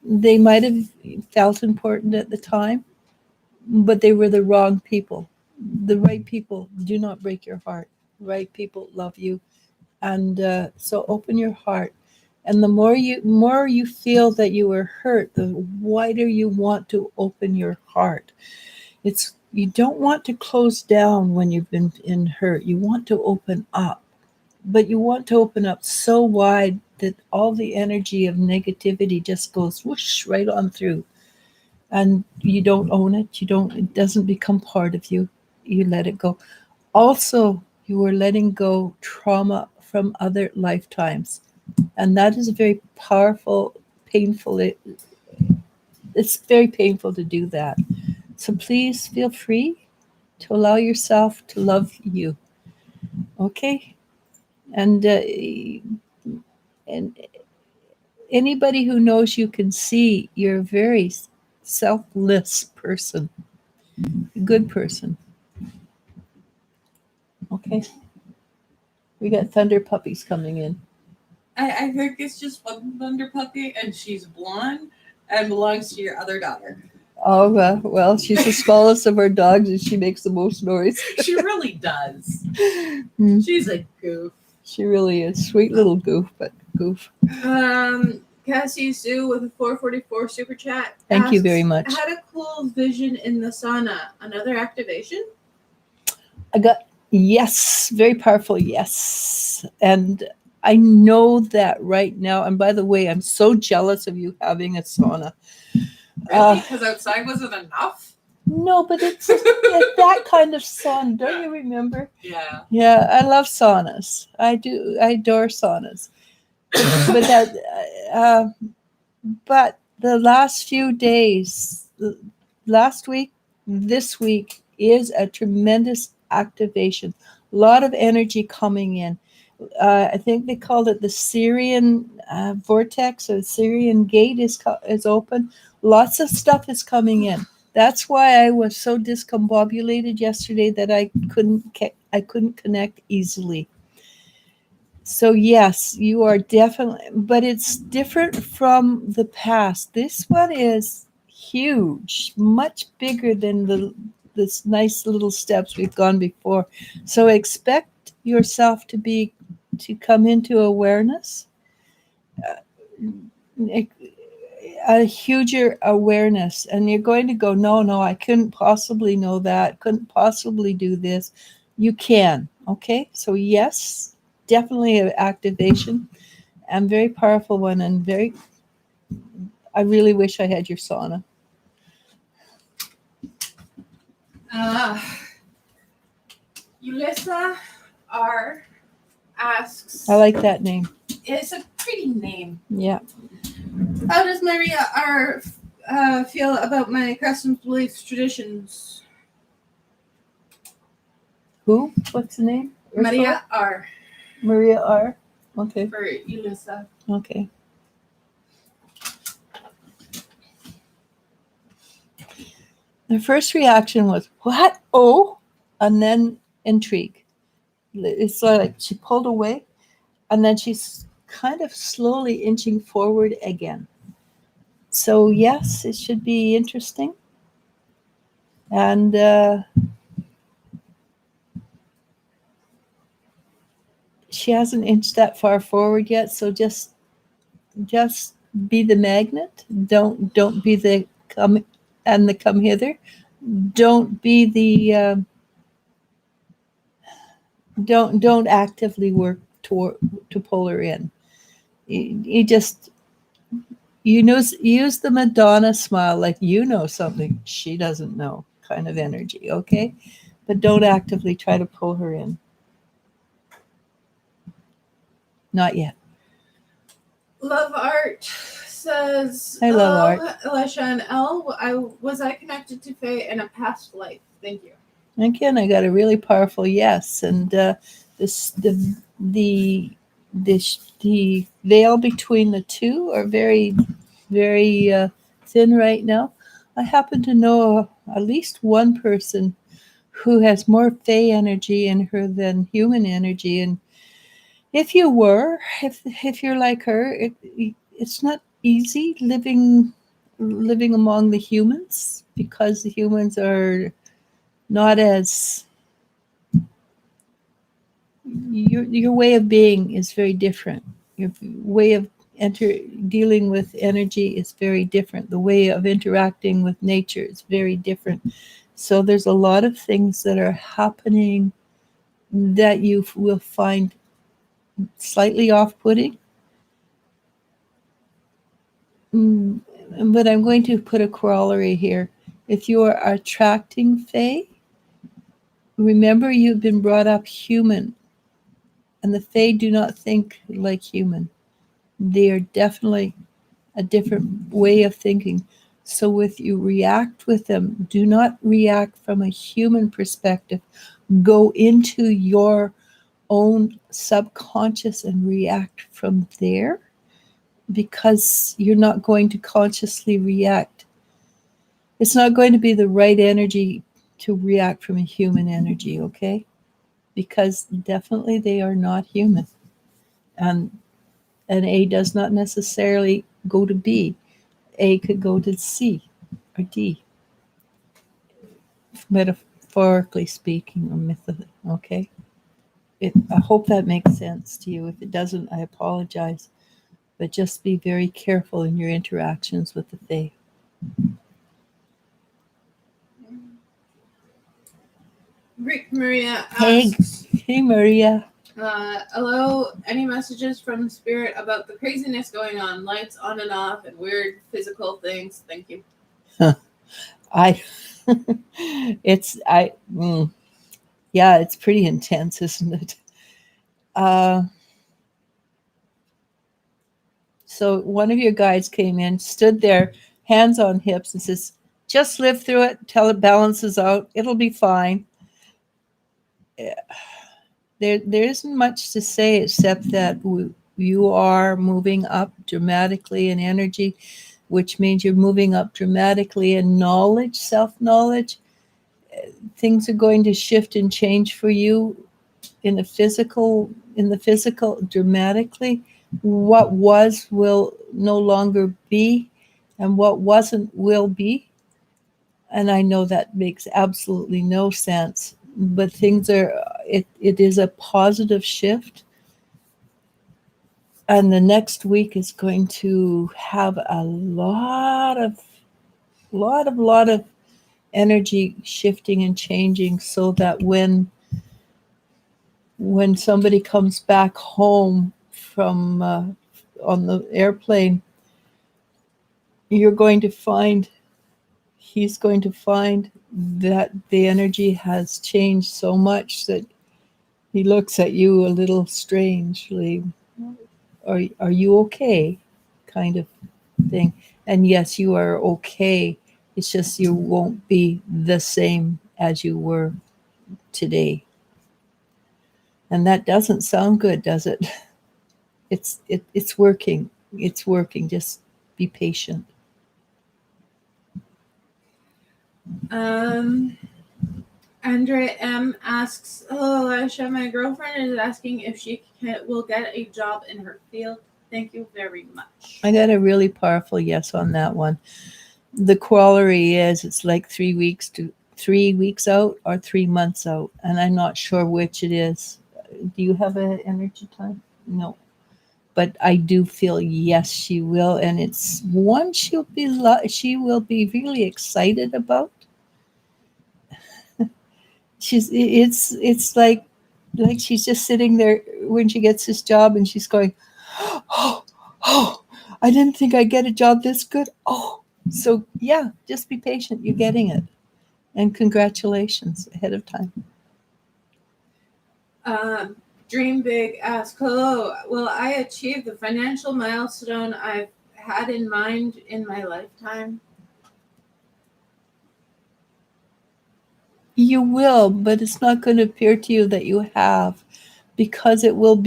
They might have felt important at the time, but they were the wrong people. The right people do not break your heart. Right people love you. And so open your heart. And the more you feel that you were hurt, the wider you want to open your heart. You don't want to close down when you've been hurt. You want to open up. But you want to open up so wide that all the energy of negativity just goes whoosh right on through. And you don't own it. It doesn't become part of you. You let it go. Also, you are letting go trauma from other lifetimes. And that is very powerful, painful. It's very painful to do that. So please feel free to allow yourself to love you. Okay? And anybody who knows you can see you're a very selfless person, a good person. Okay? We got thunder puppies coming in. I think it's just one thunder puppy, and she's blonde and belongs to your other daughter. Oh, well, she's the smallest of our dogs, and she makes the most noise. She really does. She's a goof. She really is. Sweet little goof, but goof. Cassie Sue with a 444 super chat. Thank you very much. I had a cool vision in the sauna. Another activation? Yes, very powerful, yes. And I know that right now. And by the way, I'm so jealous of you having a sauna. Really? Because outside wasn't enough? No, but it's that kind of sauna. Don't you remember? Yeah. Yeah, I love saunas. I do. I adore saunas. But the last few days, last week, this week is a tremendous activation. A lot of energy coming in. I think they called it the Syrian vortex, or the Syrian gate is open. Lots of stuff is coming in. That's why I was so discombobulated yesterday that I couldn't connect easily. So yes, you are definitely, but it's different from the past. This one is huge, much bigger than this nice little steps we've gone before. So expect yourself to be to come into awareness, a huger awareness, and you're going to go, no, I couldn't possibly know that, couldn't possibly do this. You can. Okay, so yes, definitely an activation, and very powerful one, and I really wish I had your sauna. Ulissa R asks. I like that name. It's a pretty name. Yeah. How does Maria R feel about my customs, beliefs, traditions? Who? What's the name? Maria R. Maria R. Okay. For Ulissa. Okay. The first reaction was, what? Oh, and then intrigue. It's like she pulled away, and then she's kind of slowly inching forward again. So yes, it should be interesting. And she hasn't inched that far forward yet, so just be the magnet. Don't be the come hither. Don't be the don't actively work to pull her in. You just use the Madonna smile, like you know something she doesn't know, kind of energy, okay? But don't actively try to pull her in. Not yet. Love Art says, I love Art. Alicia and Elle, was I connected to Faye in a past life? Thank you. Again, I got a really powerful yes, and the veil between the two are very, very thin right now. I happen to know at least one person who has more Fae energy in her than human energy, and if you're like her, it's not easy living among the humans, because the humans are not as, your way of being is very different. Your way of dealing with energy is very different. The way of interacting with nature is very different. So there's a lot of things that are happening that you will find slightly off-putting. But I'm going to put a corollary here. If you are attracting Fae, remember you've been brought up human, and the Fae do not think like human. They are definitely a different way of thinking. So if you react with them, do not react from a human perspective. Go into your own subconscious and react from there, because you're not going to consciously react. It's not going to be the right energy to react from a human energy, okay? Because definitely they are not human. And A does not necessarily go to B. A could go to C or D, metaphorically speaking, or mythically, okay? I hope that makes sense to you. If it doesn't, I apologize. But just be very careful in your interactions with the Fae. Rick Maria asks, Hey Maria. hello, any messages from Spirit about the craziness going on, lights on and off, and weird physical things? Thank you. It's pretty intense, isn't it? So one of your guides came in, stood there, hands on hips, and says, just live through it till it balances out. It'll be fine. There isn't much to say except that you are moving up dramatically in energy, which means you're moving up dramatically in knowledge, self-knowledge. Things are going to shift and change for you in the physical dramatically. What was will no longer be, and what wasn't will be. And I know that makes absolutely no sense, but things are, it is a positive shift. And the next week is going to have a lot of energy shifting and changing, so that when somebody comes back home from on the airplane, he's going to find that the energy has changed so much that he looks at you a little strangely. Are you okay? Kind of thing. And yes, you are okay. It's just you won't be the same as you were today. And that doesn't sound good, does it? It's working. It's working. Just be patient. Andrea M asks, "Hello, Aisha. My girlfriend is asking if she will get a job in her field. Thank you very much." I got a really powerful yes on that one. The corollary is it's like 3 weeks out or 3 months out, and I'm not sure which it is. Do you have an energy time? No. But I do feel yes, she will, and it's one she will be really excited about. It's like she's just sitting there when she gets this job, and she's going, oh, I didn't think I'd get a job this good. Oh, so yeah, just be patient. You're getting it, and congratulations ahead of time. Dream Big asks, "Hello, will I achieve the financial milestone I've had in mind in my lifetime?" You will, but it's not going to appear to you that you have, because it won't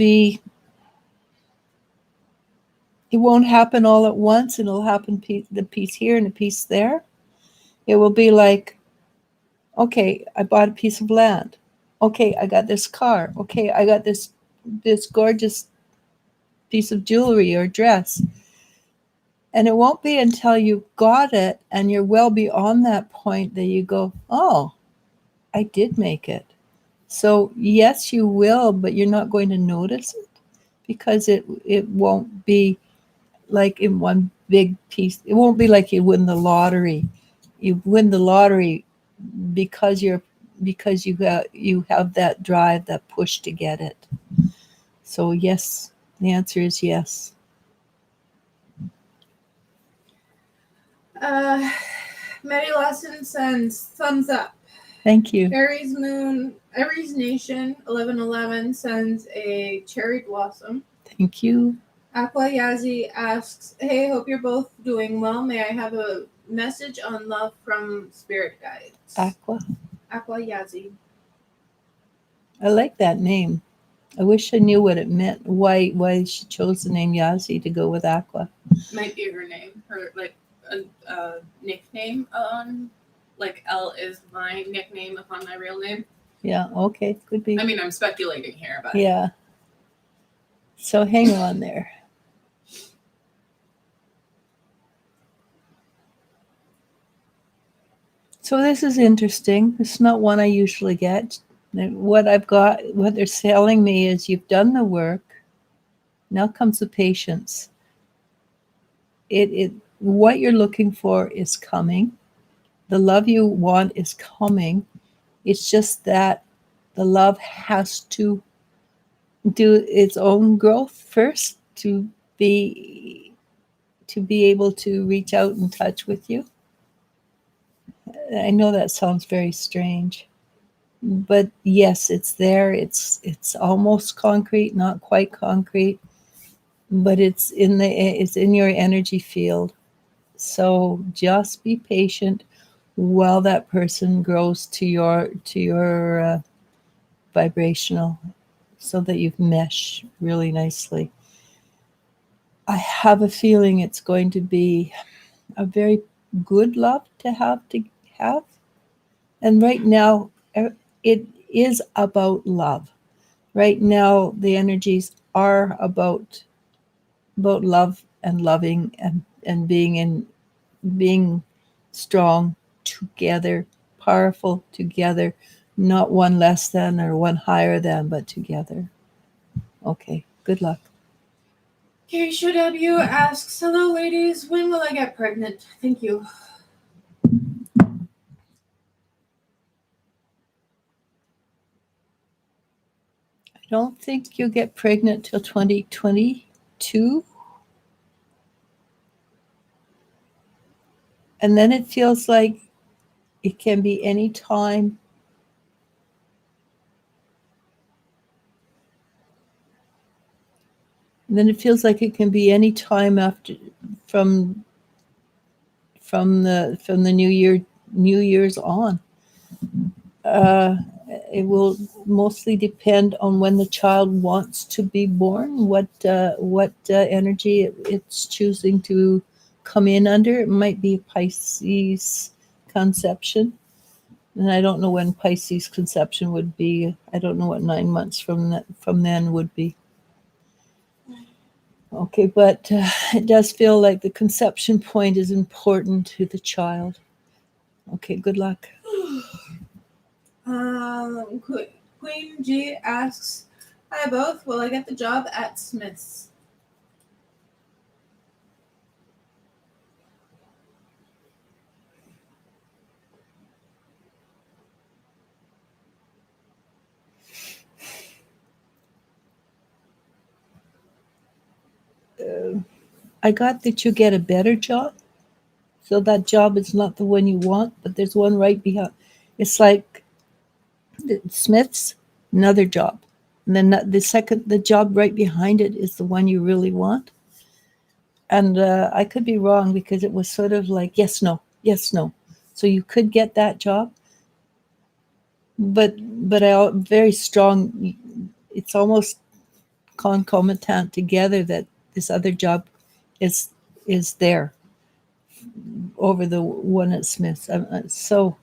happen all at once, and it'll happen the piece here and a piece there. It will be like, okay, I bought a piece of land. Okay, I got this car. Okay, I got this gorgeous piece of jewelry or dress. And it won't be until you got it and you're well beyond that point that you go, oh, I did make it. So yes, you will, but you're not going to notice it, because it won't be like in one big piece. It won't be like you win the lottery. You win the lottery because you have that drive, that push to get it. So yes, the answer is yes. Mary Lawson sends thumbs up. Thank you. Aries Nation 1111 sends a cherry blossom. Thank you. Aqua Yazi asks, "Hey, hope you're both doing well. May I have a message on love from spirit guides?" Aqua Yazi. I like that name. I wish I knew what it meant. Why she chose the name Yazi to go with Aqua. Might be her name. Her nickname on, like, L is my nickname upon my real name. Yeah, okay, could be. I mean, I'm speculating here, but yeah. So hang on there. So this is interesting. It's not one I usually get. What they're telling me is you've done the work. Now comes the patience. What you're looking for is coming. The love you want is coming. It's just that the love has to do its own growth first to be able to reach out and touch with you. I know that sounds very strange, but yes, it's there. It's almost concrete, not quite concrete, but it's in your energy field. So just be patient while that person grows to your vibrational, so that you mesh really nicely. I have a feeling it's going to be a very good love to have. And right now, it is about love. Right now, the energies are about love and loving and being strong together, powerful together, not one less than or one higher than, but together. Okay, good luck. Keisha W asks, hello ladies, when will I get pregnant? Thank you. I don't think you'll get pregnant till 2022. And then it feels like it can be any time. And then it feels like it can be any time after from the New Year's on. It will mostly depend on when the child wants to be born, what energy it's choosing to come in under. It might be a Pisces conception, and I don't know when Pisces conception would be. I don't know what 9 months from then would be. Okay, but it does feel like the conception point is important to the child. Okay, good luck. Queen G asks, hi both, will I get the job at Smith's? I got that you get a better job. So that job is not the one you want, but there's one right behind. It's like the Smith's, another job. And then the job right behind it is the one you really want. And I could be wrong because it was sort of like, yes, no, yes, no. So you could get that job. But I very strong, it's almost concomitant together that this other job is there over the one at Smith's. So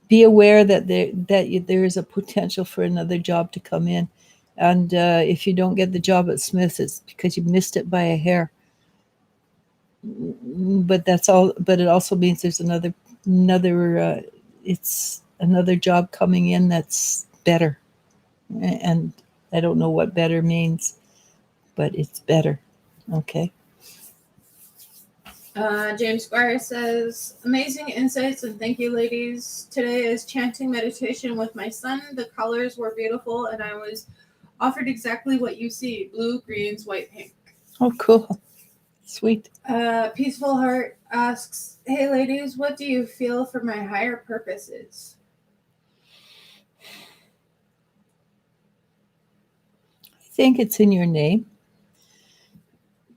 be aware that there is a potential for another job to come in, and if you don't get the job at Smith's, it's because you missed it by a hair. But that's all. But it also means there's another. It's another job coming in that's better, and I don't know what better means, but it's better. Okay. James Squire says, amazing insights and thank you, ladies. Today is chanting meditation with my son. The colors were beautiful and I was offered exactly what you see, blue, greens, white, pink. Oh, cool. Sweet. Peaceful Heart asks, hey, ladies, what do you feel for my higher purposes? I think it's in your name.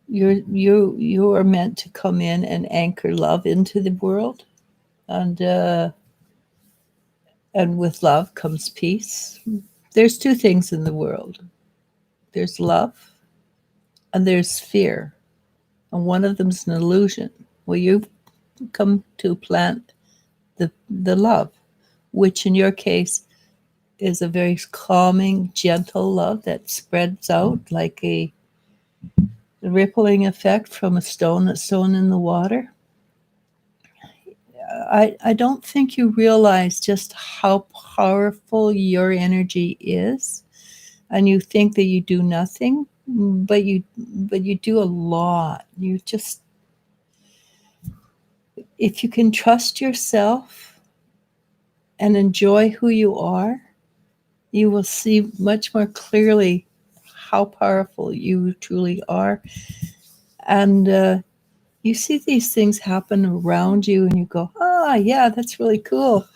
You are meant to come in and anchor love into the world, and with love comes peace. There's two things in the world. There's love and there's fear, and one of them's an illusion. Well, you've come to plant the love, which in your case is a very calming, gentle love that spreads out like a rippling effect from a stone that's thrown in the water. I don't think you realize just how powerful your energy is, and you think that you do nothing, but you do a lot. You just, if you can trust yourself and enjoy who you are, you will see much more clearly how powerful you truly are. And you see these things happen around you and you go, yeah, that's really cool.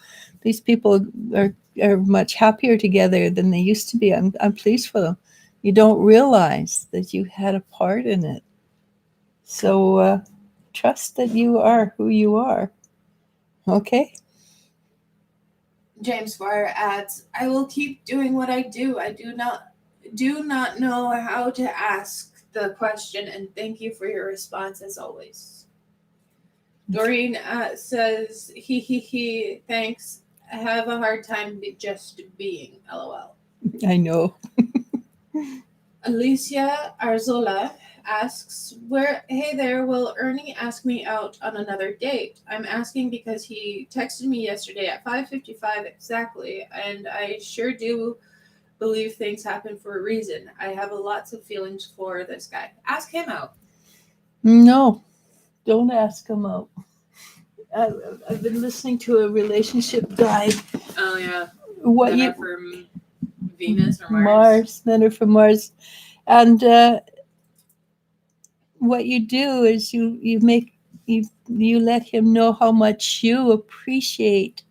These people are much happier together than they used to be. I'm pleased for them. You don't realize that you had a part in it. So trust that you are who you are. Okay? James Squire adds, I will keep doing what I do. I do not know how to ask the question, and thank you for your response as always. Doreen says, he, thanks. I have a hard time just being, LOL. I know. Alicia Arzola asks, hey there, will Ernie ask me out on another date? I'm asking because he texted me yesterday at 5:55 exactly, and I sure do believe things happen for a reason. I have lots of feelings for this guy. Ask him out. No, don't ask him out. I've been listening to a relationship guide. Oh yeah. What Men you are from Venus or Mars? Men are from Mars, and what you do is you let him know how much you appreciate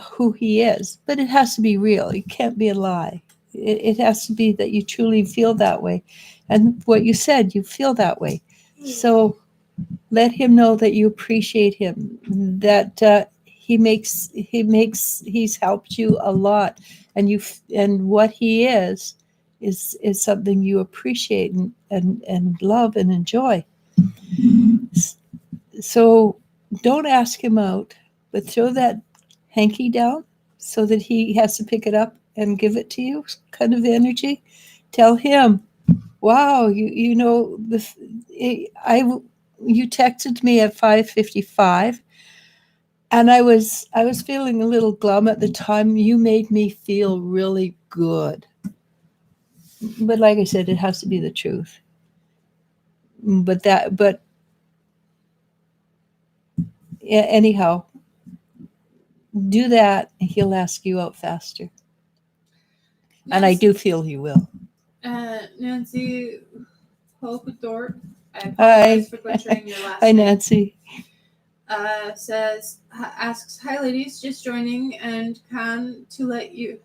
who he is, but it has to be real. It can't be a lie. It has to be that you truly feel that way, and what you said, you feel that way. So let him know that you appreciate him, that he's helped you a lot, and what he is something you appreciate and love and enjoy. So don't ask him out, but throw that hanky down so that he has to pick it up and give it to you, kind of energy. Tell him, wow, you know, you texted me at 5:55, and I was feeling a little glum at the time. You made me feel really good. But like I said, it has to be the truth. But anyhow, do that, and he'll ask you out faster. And I do feel he will. Nancy Hope-Dort, I Hi. apologize for butchering your last Hi, name. Nancy. Asks, hi ladies, just joining and to let you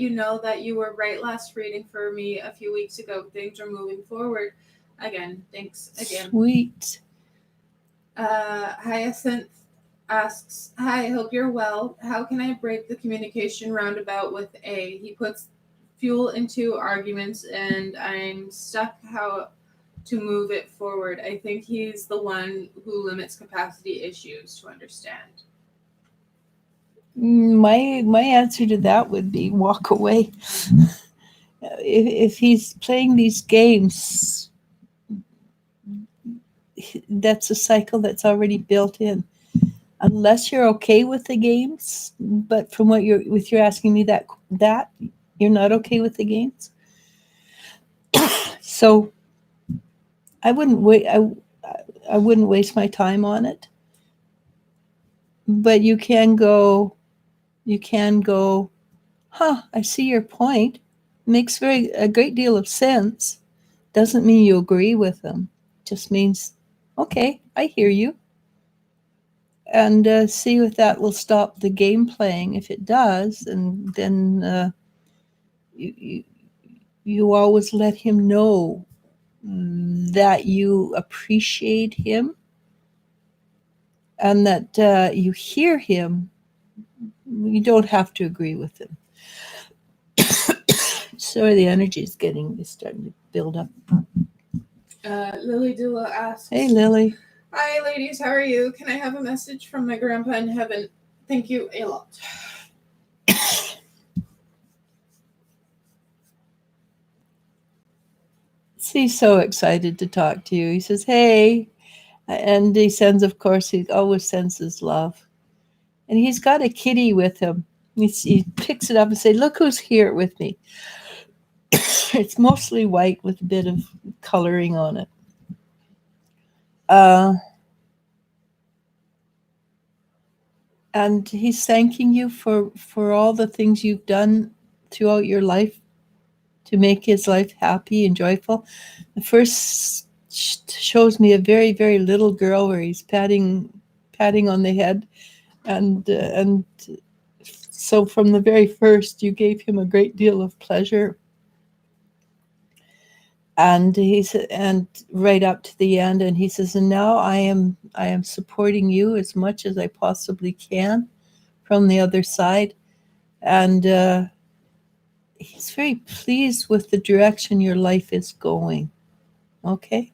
know that you were right last reading for me a few weeks ago. Things are moving forward again. Thanks again. Sweet. Hyacinth asks, hi, hope you're well. How can I break the communication roundabout with A? He puts fuel into arguments and I'm stuck how to move it forward. I think he's the one who limits capacity issues to understand. My answer to that would be walk away. If he's playing these games, that's a cycle that's already built in. Unless you're okay with the games, but from what you're asking me that you're not okay with the games. So I wouldn't waste my time on it. But you can go, I see your point. Makes a great deal of sense. Doesn't mean you agree with them. Just means, okay, I hear you. And see if that will stop the game playing. If it does, and then you always let him know that you appreciate him and that you hear him. You don't have to agree with him. Sorry, the energy is starting to build up. Lily Dula asks, Hey, Lily. hi, ladies. How are you? Can I have a message from my grandpa in heaven? Thank you a lot. He's so excited to talk to you. He says, hey. And he always sends his love. And he's got a kitty with him. He picks it up and says, look who's here with me. It's mostly white with a bit of coloring on it. And he's thanking you for all the things you've done throughout your life to make his life happy and joyful. The first shows me a very, very little girl where he's patting on the head. And so from the very first, you gave him a great deal of pleasure. And and right up to the end, and he says, and now I am supporting you as much as I possibly can from the other side. And he's very pleased with the direction your life is going. Okay.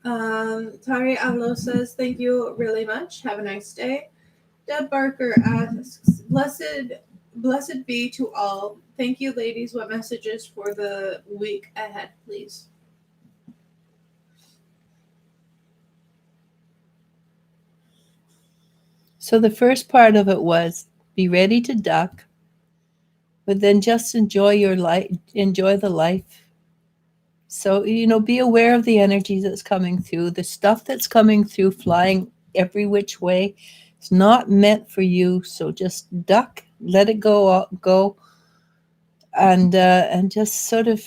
Tari Avlo says, thank you really much. Have a nice day. Deb Barker asks, blessed be to all. Thank you, ladies. What messages for the week ahead, please? So the first part of it was be ready to duck, but then just enjoy your life, enjoy the life. So, be aware of the energy that's coming through, the stuff that's coming through, flying every which way. It's not meant for you. So just duck, let it go, and just sort of,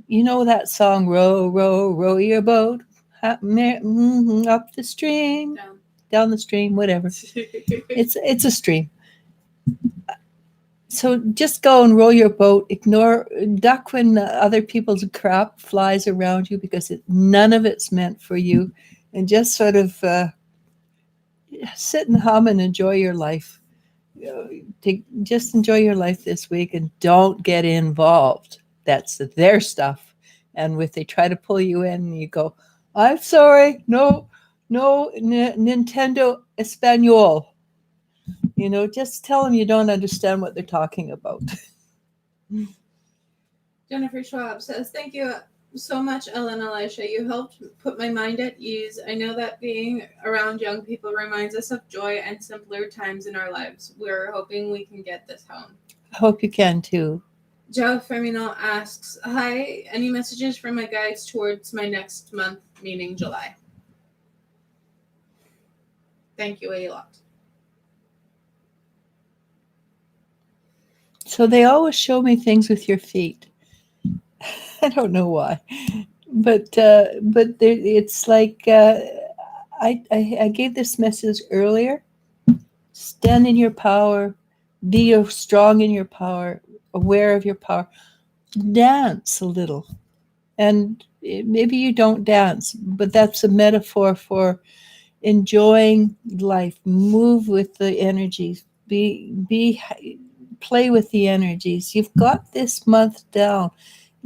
that song, row, row, row your boat up the stream, down the stream, whatever. It's a stream. So just go and row your boat. Duck when other people's crap flies around you, because none of it's meant for you. And just sort of sit and hum and enjoy your life. Just enjoy your life this week and don't get involved. That's their stuff. And if they try to pull you in, you go, I'm sorry, no, Nintendo Espanol. Just tell them you don't understand what they're talking about. Jennifer Schwab says, thank you so much, Ellen Elisha. You helped put my mind at ease. I know that being around young people reminds us of joy and simpler times in our lives. We're hoping we can get this home. I hope you can too. Joe Femino asks, hi, any messages from my guides towards my next month, meaning July? Thank you a lot. So they always show me things with your feet. I don't know why, but it's like I gave this message earlier. Stand in your power, be strong in your power, aware of your power. Dance a little, and maybe you don't dance, but that's a metaphor for enjoying life. Move with the energies. Play with the energies. You've got this month down.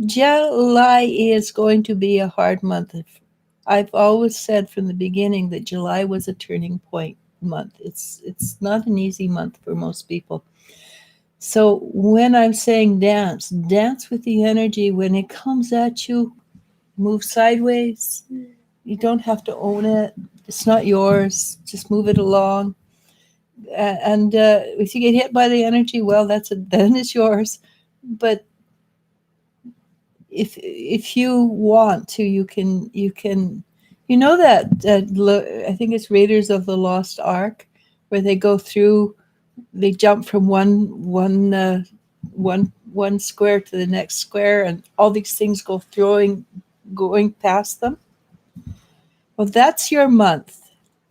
July is going to be a hard month. I've always said from the beginning that July was a turning point month. It's not an easy month for most people. So when I'm saying dance with the energy. When it comes at you, move sideways. You don't have to own it. It's not yours. Just move it along. And if you get hit by the energy, well, then it's yours. But if you want to, you can. That I think it's Raiders of the Lost Ark, where they go through, they jump from one square to the next square, and all these things going past them. Well, that's your month.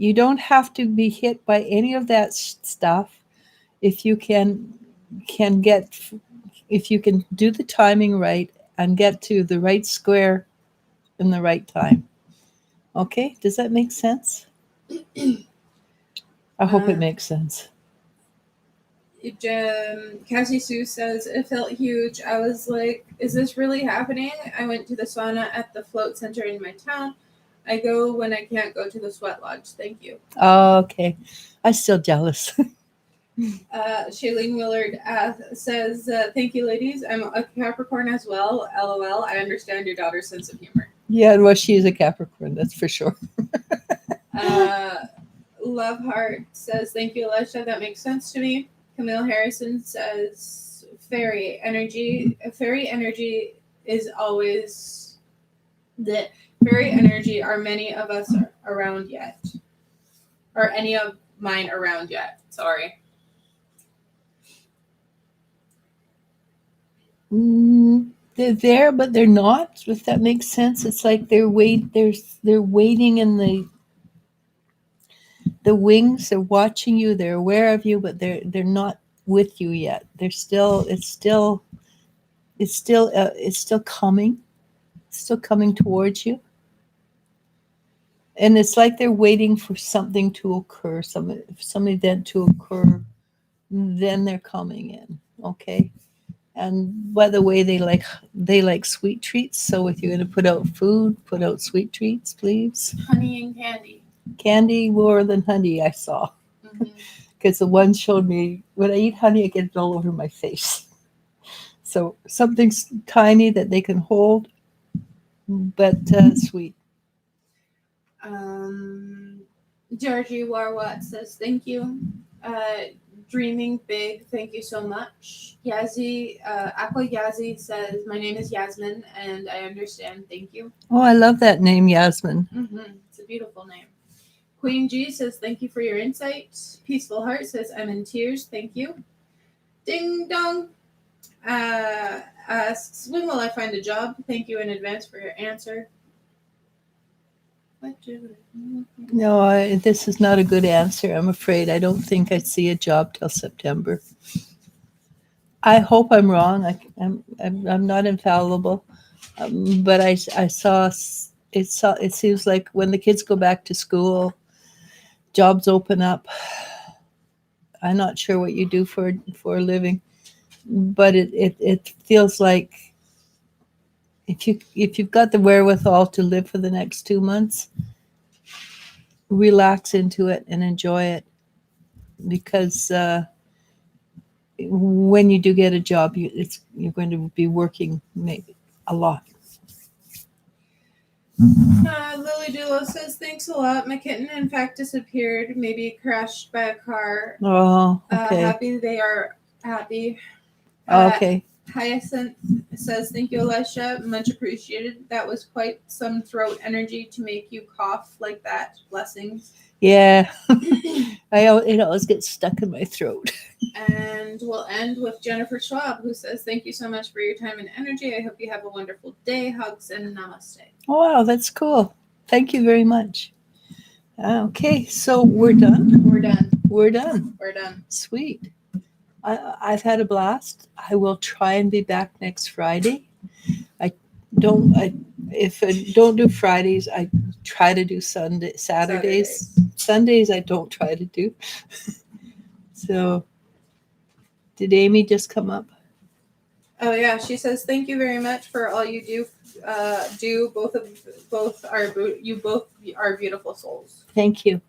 You don't have to be hit by any of that stuff if you can do the timing right and get to the right square in the right time. Okay, does that make sense? I hope it makes sense. Cassie Sue says, it felt huge. I was like, is this really happening? I went to the sauna at the float center in my town. I go when I can't go to the sweat lodge. Thank you. Oh, okay. I'm still jealous. Shailene Willard says, thank you, ladies. I'm a Capricorn as well. LOL. I understand your daughter's sense of humor. Yeah, well, she is a Capricorn, that's for sure. Love Heart says, thank you, Alicia. That makes sense to me. Camille Harrison says, fairy energy is always the fairy energy. Are many of us around yet? Or any of mine around yet? Sorry. They're there, but they're not. If that makes sense, it's like they're waiting in the wings. They're watching you. They're aware of you, but they're not with you yet. It's still coming. It's still coming towards you. And it's like they're waiting for something to occur, some event to occur. Then they're coming in. Okay. And by the way, they like sweet treats. So if you're going to put out food, put out sweet treats, please. Honey and candy. Candy more than honey, I saw. Because the one showed me, when I eat honey, I get it all over my face. So something tiny that they can hold, but sweet. Georgie Warwatt says, thank you. dreaming big. Thank you so much. Yazzie, Aqua Yazzie says, my name is Yasmin and I understand. Thank you. Oh, I love that name, Yasmin. It's a beautiful name. Queen G says, thank you for your insight. Peaceful Heart says, I'm in tears. Thank you. Ding dong asks, when will I find a job? Thank you in advance for your answer. No, this is not a good answer, I'm afraid. I don't think I'd see a job till September. I hope I'm wrong. I'm not infallible, but I saw it seems like when the kids go back to school, jobs open up. I'm not sure what you do for a living, but it feels like if you've got the wherewithal to live for the next 2 months, relax into it and enjoy it, because when you do get a job, you're going to be working maybe a lot. Lily Dulo says, thanks a lot. My kitten, in fact, disappeared, maybe crashed by a car. Oh, okay. Happy they are happy. Okay. Hyacinth says, thank you, Elisha. Much appreciated. That was quite some throat energy to make you cough like that. Blessings. Yeah. It always gets stuck in my throat. And we'll end with Jennifer Schwab, who says, thank you so much for your time and energy. I hope you have a wonderful day. Hugs and namaste. Oh, wow, that's cool. Thank you very much. Okay, so we're done. We're done. We're done. We're done. Sweet. I've had a blast. I will try and be back next Friday. If I don't do Fridays, I try to do Saturdays. Sundays I don't try to do. So, did Amy just come up? Oh yeah, she says, thank you very much for all you do. Both are beautiful souls. Thank you.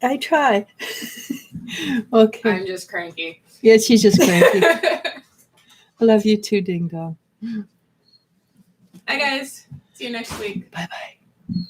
I try. Okay. I'm just cranky. Yeah, she's just cranky. I love you too, Ding Dong. Hi guys. See you next week. Bye bye.